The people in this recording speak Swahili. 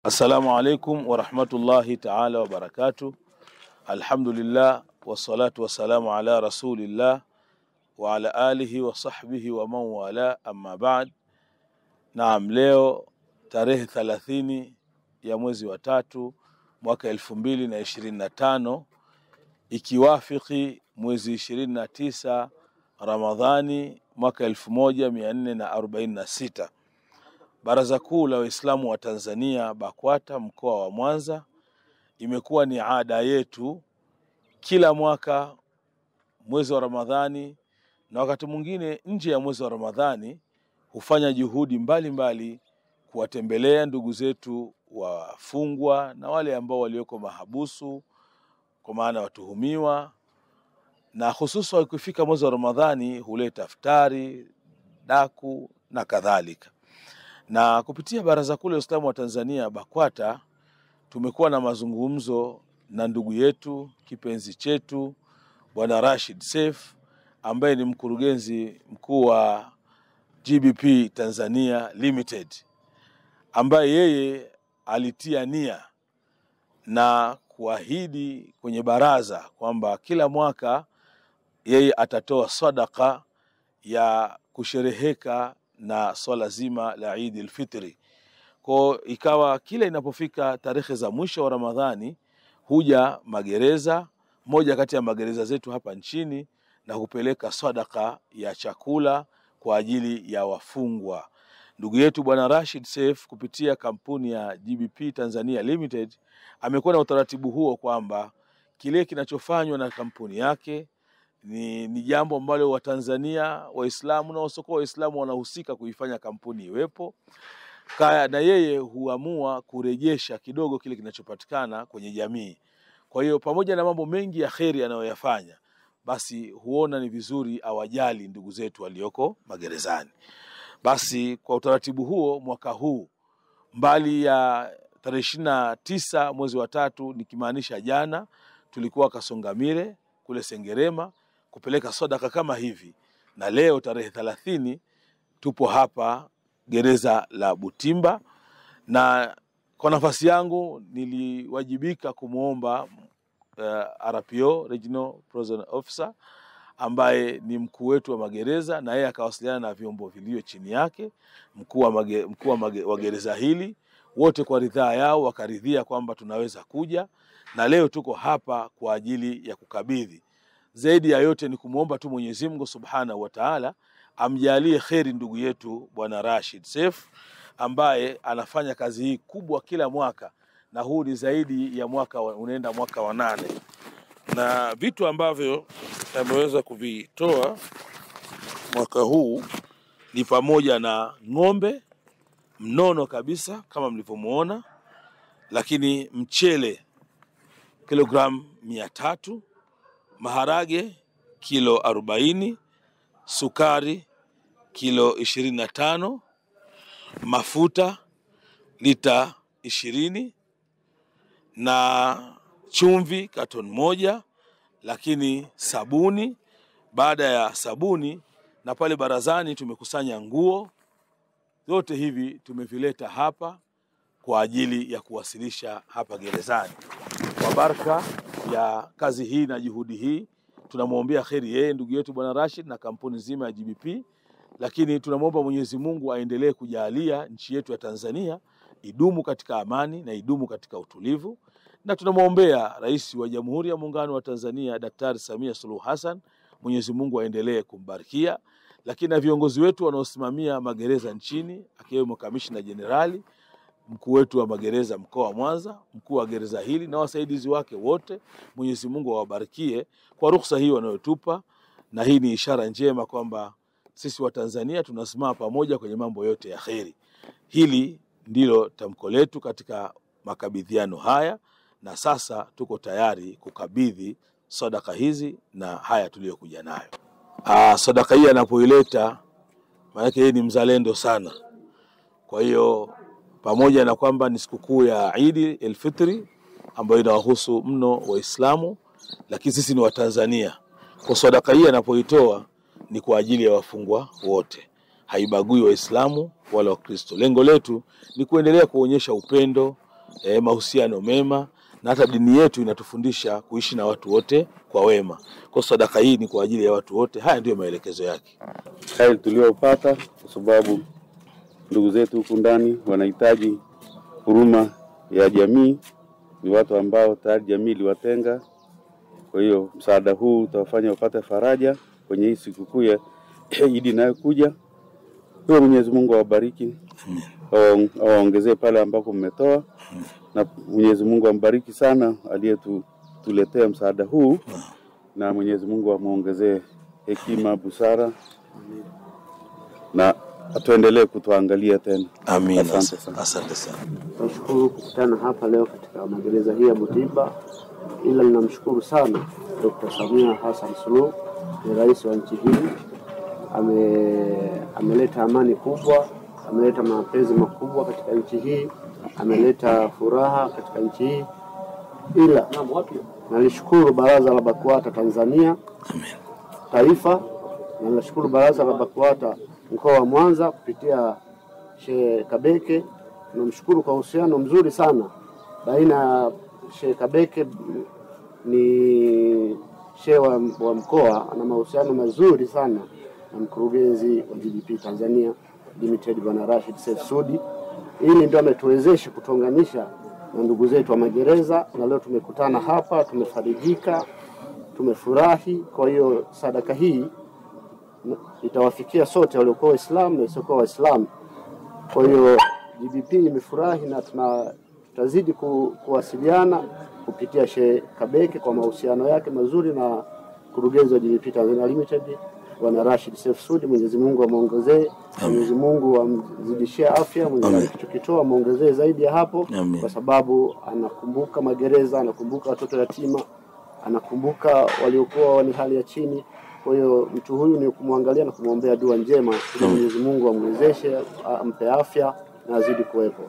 Assalamu alaikum wa rahmatullahi ta'ala wa barakatuh. Alhamdulillah wassalatu wassalamu ala rasulillah wa ala alihi wa sahbihi wa man wala, amma ba'd. Naam, leo tarehe 30 ya mwezi wa 3 mwaka 2025 ikiwafiki mwezi 29 Ramadhani mwaka 1446. Baraza Kuu la Waislamu wa Tanzania BAKWATA mkoa wa Mwanza imekuwa ni ada yetu kila mwaka mwezi wa Ramadhani na wakati mwingine nje ya mwezi wa Ramadhani hufanya juhudi mbalimbali kuwatembelea ndugu zetu wafungwa na wale ambao walioko mahabusu kwa maana watuhumiwa, na hususan ukifika mwezi wa Ramadhani huleta iftari, daku na kadhalika. Na kupitia Baraza Kuu la Waislamu wa Tanzania BAKWATA tumekuwa na mazungumzo na ndugu yetu kipenzi chetu Bwana Rashid Seif ambaye ni mkurugenzi mkuu wa GBP Tanzania Limited, ambaye yeye alitia nia na kuahidi kwenye baraza kwamba kila mwaka yeye atatoa sadaka ya kushereheka na swala zima la Eid al-Fitri. Kwa ikawa kila inapofika tarehe za mwisho wa Ramadhani huja magereza, moja kati ya magereza zetu hapa nchini, na kupeleka sadaka ya chakula kwa ajili ya wafungwa. Ndugu yetu Bwana Rashid Seif kupitia kampuni ya GBP Tanzania Limited amekuwa na utaratibu huo kwamba kile kinachofanywa na kampuni yake ni jambo ambalo Watanzania Waislamu na wasiokuwa Waislamu wanahusika kuifanya kampuni iwepo. Na yeye huamua kurejesha kidogo kile kinachopatikana kwenye jamii. Kwa hiyo pamoja na mambo mengi ya kheri anayoyafanya, basi huona ni vizuri awajali ndugu zetu walioko magerezani. Basi kwa utaratibu huo mwaka huu, mbali ya tarehe 29 mwezi wa 3 nikimaanisha jana, tulikuwa Kasongamire kule Sengerema kupeleka sadaka kama hivi, na leo tarehe 30 tupo hapa gereza la Butimba, na kwa nafasi yangu niliwajibika kumuomba RPO Regional Prison Officer ambaye ni mkuu wetu wa magereza, na yeye akawasiliana na vyombo vilivyo chini yake, mkuu wa gereza hili, wote kwa ridhaa yao wakaridhia kwamba tunaweza kuja, na leo tuko hapa kwa ajili ya kukabidhi. Zaidi ya yote ni kumuomba tu Mwenyezi Mungu Subhanahu wa Ta'ala amjalie kheri ndugu yetu Bwana Rashid Seif ambaye anafanya kazi hii kubwa kila mwaka, na huu ni zaidi ya mwaka unaenda mwaka wa 8. Na vitu ambavyo ameweza kuvitoa mwaka huu ni pamoja na ng'ombe mnono kabisa kama mlivyomuona, lakini mchele kilogramu 300, maharage kilo 40, sukari kilo 25, mafuta lita 20, na chumvi katoni 1, lakini sabuni. Baada ya sabuni, na pale barazani tumekusanya nguo. Yote hivi tumevileta hapa kwa ajili ya kuwasilisha hapa gerezani. Kwa baraka ya kazi hii na juhudi hii tunamuombea kheri yeye ndugu yetu Bwana Rashid na kampuni nzima ya GBP, lakini tunamuomba Mwenyezi Mungu aendelee kujalia nchi yetu ya Tanzania idumu katika amani na idumu katika utulivu, na tunamuombea Rais wa Jamhuri ya Muungano wa Tanzania Daktari Samia Suluhu Hassan, Mwenyezi Mungu aendelee kumbarikia, lakini na viongozi wetu wanaosimamia magereza nchini akiwemo Kamishna Jenerali, mkuu wetu wa magereza mkoa wa Mwanza, mkuu wa gereza hili na wasaidizi wake wote, Mwenyezi Mungu awabarikie kwa ruhusa hii wanayotupa, na hii ni ishara njema kwamba sisi wa Tanzania tunasimama pamoja kwenye mambo yote ya kheri. Hili ndilo tamko letu katika makabidhiano haya, na sasa tuko tayari kukabidhi sadaka hizi na haya tuliyokuja nayo. Sadaka hii anapoileta, maana yeye ni mzalendo sana. Kwa hiyo pamoja na kwamba ni sikukuu ya Eid al-Fitri ambayo inawahusu mno Waislamu, lakini sisi ni Watanzania. Kwa sadaka hii anapoitoa ni kwa ajili ya wafungwa wote, haibagui Waislamu wala Wakristo. Lengo letu ni kuendelea kuonyesha upendo mahusiano mema, na hata dini yetu inatufundisha kuishi na watu wote kwa wema. Kwa sadaka hii ni kwa ajili ya watu wote. Haya ndio maelekezo yake. Haya tuliopata kwa sababu ndugu zetu huku ndani wanahitaji huruma ya jamii, ni watu ambao tayari jamii iliwatenga. Kwa hiyo msaada huu utawafanya wapate faraja kwenye hii sikukuu ya Eid inayokuja. Kwa Mwenyezi Mungu awabariki. Awaongezee pale ambako mmetoa. Na Mwenyezi Mungu ambariki sana aliyetuletea msaada huu. Na Mwenyezi Mungu amuongezee hekima, busara. Na atuendelee kutuangalia tena. Amina. Asante sana. Tunashukuru kukutana hapa leo katika magereza hii ya Butimba. Ila ninamshukuru sana Dr. Samia Hassan Suluhu, ni rais wa nchi hii. Ameleta amani kubwa, ameleta mapenzi makubwa katika nchi hii, ameleta furaha katika nchi hii. Ila nalishukuru Baraza la BAKWATA Tanzania Taifa, na nashukuru Baraza la BAKWATA mkoa wa Mwanza kupitia Sheikh Kabeke. Namshukuru kwa uhusiano mzuri sana baina ya Sheikh Kabeke, ni sheikh wa mkoa, ana mahusiano mazuri sana na mkurugenzi wa GDP Tanzania Limited Bwana Rashid Saif Sudi. Hili ndio ametuwezesha kutonganisha na ndugu zetu wa magereza, na leo tumekutana hapa, tumefarijika, tumefurahi. Kwa hiyo sadaka hii itawafikia sote waliokuwa Waislamu na wasiokuwa Waislamu. Kwa hiyo GDP imefurahi, na tutazidi kuwasiliana kupitia Sheikh Kabeke kwa mahusiano yake mazuri na mkurugenzi wa GDP Tanzania Limited Bwana Rashid Saif Sudi. Mwenyezi Mungu amuongezee, Mwenyezi Mungu amzidishie afya, Mwenyezi alichokitoa amuongezee zaidi ya hapo. Kwa sababu anakumbuka magereza, anakumbuka watoto yatima, anakumbuka waliokuwa ni hali ya chini. Kwa hiyo mtu huyu ni kumwangalia na kumwombea dua njema, ili Mwenyezi Mungu amwezeshe, ampe afya na azidi kuwepo.